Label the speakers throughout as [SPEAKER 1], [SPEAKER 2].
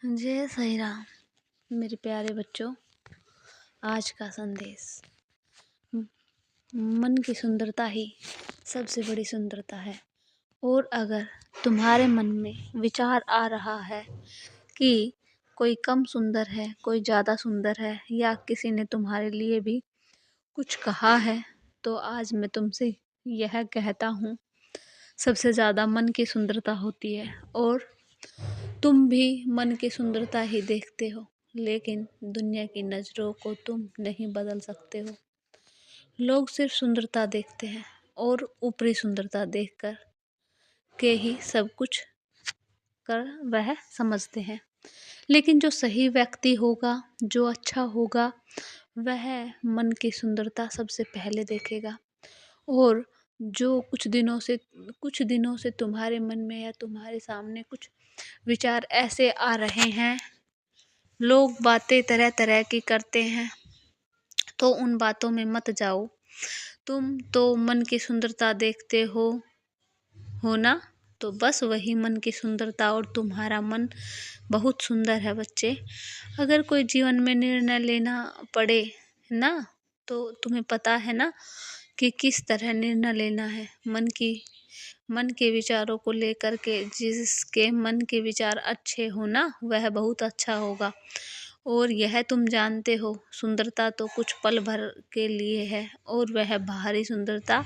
[SPEAKER 1] जय साईं राम। मेरे प्यारे बच्चों, आज का संदेश। म- मन की सुंदरता ही सबसे बड़ी सुंदरता है। और अगर तुम्हारे मन में विचार आ रहा है कि कोई कम सुंदर है, कोई ज़्यादा सुंदर है, या किसी ने तुम्हारे लिए भी कुछ कहा है, तो आज मैं तुमसे यह कहता हूँ, सबसे ज़्यादा मन की सुंदरता होती है। और तुम भी मन की सुंदरता ही देखते हो, लेकिन दुनिया की नज़रों को तुम नहीं बदल सकते हो। लोग सिर्फ सुंदरता देखते हैं और ऊपरी सुंदरता देखकर के ही सब कुछ कर वह समझते हैं। लेकिन जो सही व्यक्ति होगा, जो अच्छा होगा, वह मन की सुंदरता सबसे पहले देखेगा। और जो कुछ दिनों से तुम्हारे मन में या तुम्हारे सामने कुछ विचार ऐसे आ रहे हैं, लोग बातें तरह तरह की करते हैं, तो उन बातों में मत जाओ। तुम तो मन की सुंदरता देखते हो ना। तो बस वही मन की सुंदरता, और तुम्हारा मन बहुत सुंदर है बच्चे। अगर कोई जीवन में निर्णय लेना पड़े ना, तो तुम्हें पता है ना कि किस तरह निर्णय लेना है। मन के विचारों को लेकर के, जिसके मन के विचार अच्छे हो ना, वह बहुत अच्छा होगा। और यह तुम जानते हो, सुंदरता तो कुछ पल भर के लिए है, और वह बाहरी सुंदरता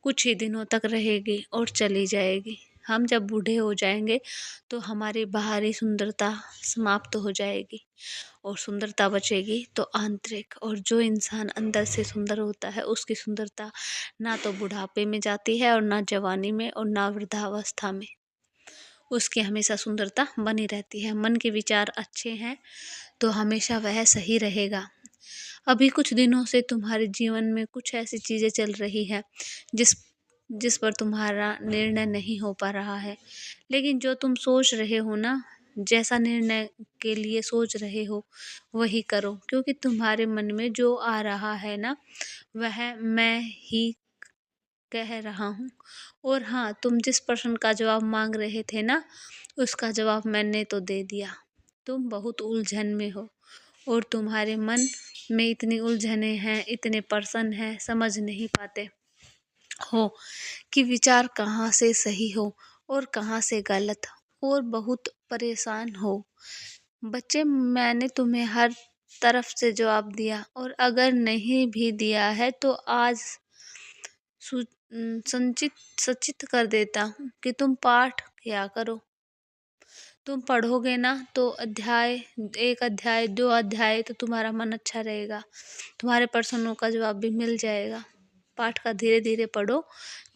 [SPEAKER 1] कुछ ही दिनों तक रहेगी और चली जाएगी। हम जब बूढ़े हो जाएंगे तो हमारी बाहरी सुंदरता समाप्त हो जाएगी और सुंदरता बचेगी तो आंतरिक। और जो इंसान अंदर से सुंदर होता है, उसकी सुंदरता ना तो बुढ़ापे में जाती है, और ना जवानी में, और ना वृद्धावस्था में। उसकी हमेशा सुंदरता बनी रहती है। मन के विचार अच्छे हैं तो हमेशा वह सही रहेगा। अभी कुछ दिनों से तुम्हारे जीवन में कुछ ऐसी चीज़ें चल रही है जिस जिस पर तुम्हारा निर्णय नहीं हो पा रहा है। लेकिन जो तुम सोच रहे हो ना, जैसा निर्णय के लिए सोच रहे हो, वही करो। क्योंकि तुम्हारे मन में जो आ रहा है ना, वह मैं ही कह रहा हूँ। और हाँ, तुम जिस प्रश्न का जवाब मांग रहे थे ना, उसका जवाब मैंने तो दे दिया। तुम बहुत उलझन में हो, और तुम्हारे मन में इतनी उलझने हैं, इतने प्रश्न हैं, समझ नहीं पाते हो कि विचार कहाँ से सही हो और कहाँ से गलत, और बहुत परेशान हो। बच्चे, मैंने तुम्हें हर तरफ से जवाब दिया, और अगर नहीं भी दिया है तो आज संचित सचित कर देता हूँ कि तुम पाठ किया करो। तुम पढ़ोगे ना तो एक अध्याय 2 अध्याय तो तुम्हारा मन अच्छा रहेगा, तुम्हारे प्रश्नों का जवाब भी मिल जाएगा। पाठ का धीरे धीरे पढ़ो,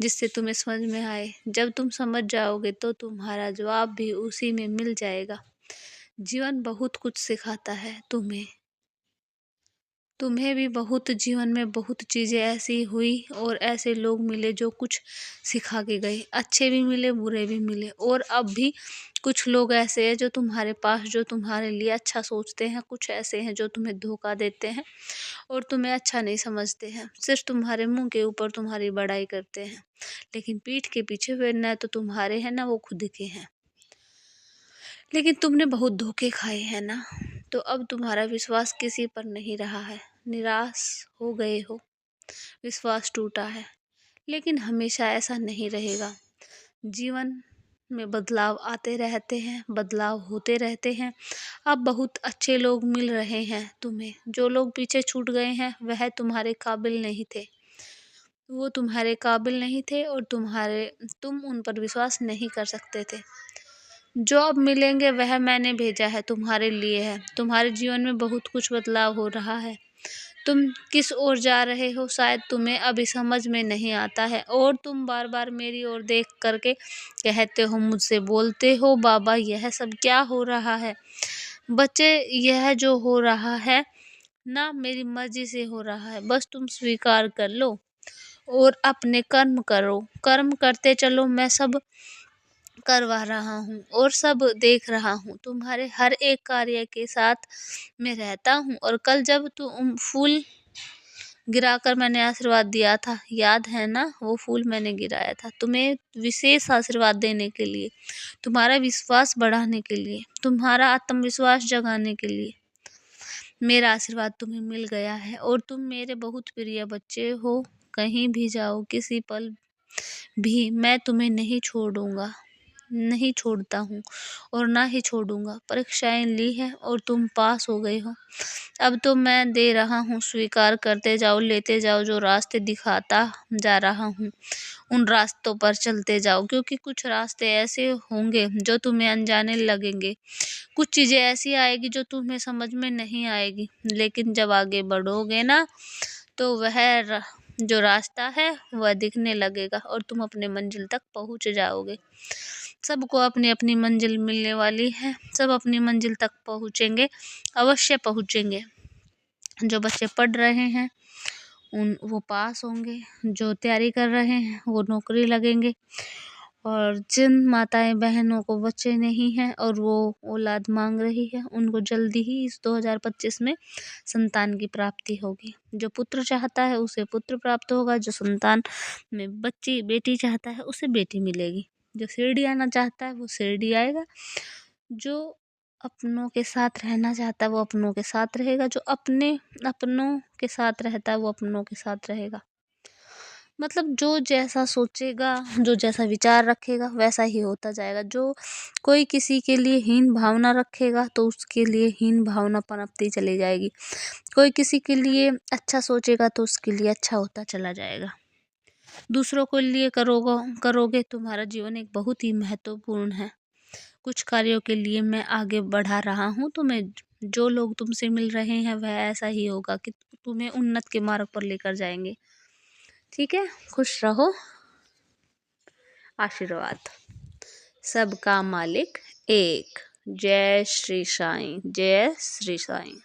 [SPEAKER 1] जिससे तुम्हें समझ में आए। जब तुम समझ जाओगे तो तुम्हारा जवाब भी उसी में मिल जाएगा। जीवन बहुत कुछ सिखाता है तुम्हें। तुम्हें भी बहुत जीवन में बहुत चीज़ें ऐसी हुई, और ऐसे लोग मिले जो कुछ सिखा के गए। अच्छे भी मिले, बुरे भी मिले। और अब भी कुछ लोग ऐसे हैं जो तुम्हारे पास, जो तुम्हारे लिए अच्छा सोचते हैं। कुछ ऐसे हैं जो तुम्हें धोखा देते हैं और तुम्हें अच्छा नहीं समझते हैं। सिर्फ तुम्हारे मुंह के ऊपर तुम्हारी बड़ाई करते हैं, लेकिन पीठ के पीछे वे न तो तुम्हारे हैं, ना वो खुद के हैं। लेकिन तुमने बहुत धोखे खाए हैं ना, तो अब तुम्हारा विश्वास किसी पर नहीं रहा है। निराश हो गए हो, विश्वास टूटा है। लेकिन हमेशा ऐसा नहीं रहेगा। जीवन में बदलाव आते रहते हैं, बदलाव होते रहते हैं। अब बहुत अच्छे लोग मिल रहे हैं तुम्हें। जो लोग पीछे छूट गए हैं, वह तुम्हारे काबिल नहीं थे। वो तुम्हारे काबिल नहीं थे, और तुम उन पर विश्वास नहीं कर सकते थे। जो अब मिलेंगे वह मैंने भेजा है, तुम्हारे लिए है। तुम्हारे जीवन में बहुत कुछ बदलाव हो रहा है। तुम किस ओर जा रहे हो शायद तुम्हें अभी समझ में नहीं आता है, और तुम बार बार मेरी ओर देख करके कहते हो, मुझसे बोलते हो, बाबा यह सब क्या हो रहा है। बच्चे, यह जो हो रहा है ना, मेरी मर्जी से हो रहा है। बस तुम स्वीकार कर लो और अपने कर्म करो। कर्म करते चलो, मैं सब करवा रहा हूँ और सब देख रहा हूँ। तुम्हारे हर एक कार्य के साथ मैं रहता हूँ, और कल जब तुम फूल गिराकर मैंने आशीर्वाद दिया था, याद है ना? वो फूल मैंने गिराया था तुम्हें विशेष आशीर्वाद देने के लिए, तुम्हारा विश्वास बढ़ाने के लिए, तुम्हारा आत्मविश्वास जगाने के लिए। मेरा आशीर्वाद तुम्हें मिल गया है और तुम मेरे बहुत प्रिय बच्चे हो। कहीं भी जाओ, किसी पल भी मैं तुम्हें नहीं छोड़ूंगा, नहीं छोड़ता हूँ और ना ही छोड़ूंगा। परीक्षाएं ली है और तुम पास हो गए हो। अब तो मैं दे रहा हूँ, स्वीकार करते जाओ, लेते जाओ। जो रास्ते दिखाता जा रहा हूँ उन रास्तों पर चलते जाओ, क्योंकि कुछ रास्ते ऐसे होंगे जो तुम्हें अनजाने लगेंगे। कुछ चीज़ें ऐसी आएगी जो तुम्हें समझ में नहीं आएगी, लेकिन जब आगे बढ़ोगे ना तो जो रास्ता है वह दिखने लगेगा और तुम अपने मंजिल तक पहुंच जाओगे। सबको अपनी अपनी मंजिल मिलने वाली है, सब अपनी मंजिल तक पहुंचेंगे, अवश्य पहुंचेंगे। जो बच्चे पढ़ रहे हैं वो पास होंगे, जो तैयारी कर रहे हैं वो नौकरी लगेंगे, और जिन माताएं बहनों को बच्चे नहीं हैं और वो औलाद मांग रही है उनको जल्दी ही इस 2025 में संतान की प्राप्ति होगी। जो पुत्र चाहता है उसे पुत्र प्राप्त होगा, जो संतान में बच्ची बेटी चाहता है उसे बेटी मिलेगी, जो शिरडी आना चाहता है वो शिरडी आएगा, जो अपनों के साथ रहना चाहता है वो अपनों के साथ रहेगा, जो अपनों के साथ रहता है वो अपनों के साथ रहेगा। मतलब जो जैसा सोचेगा, जो जैसा विचार रखेगा वैसा ही होता जाएगा। जो कोई किसी के लिए हीन भावना रखेगा तो उसके लिए हीन भावना पनपती चली जाएगी। कोई किसी के लिए अच्छा सोचेगा तो उसके लिए अच्छा होता चला जाएगा। दूसरों के लिए करोगे तुम्हारा जीवन एक बहुत ही महत्वपूर्ण है। कुछ कार्यों के लिए मैं आगे बढ़ा रहा हूँ, तो मैं जो लोग तुमसे मिल रहे हैं वह ऐसा ही होगा कि तुम्हें उन्नत के मार्ग पर लेकर जाएंगे। ठीक है, खुश रहो। आशीर्वाद। सबका मालिक एक। जय श्री साईं, जय श्री साईं।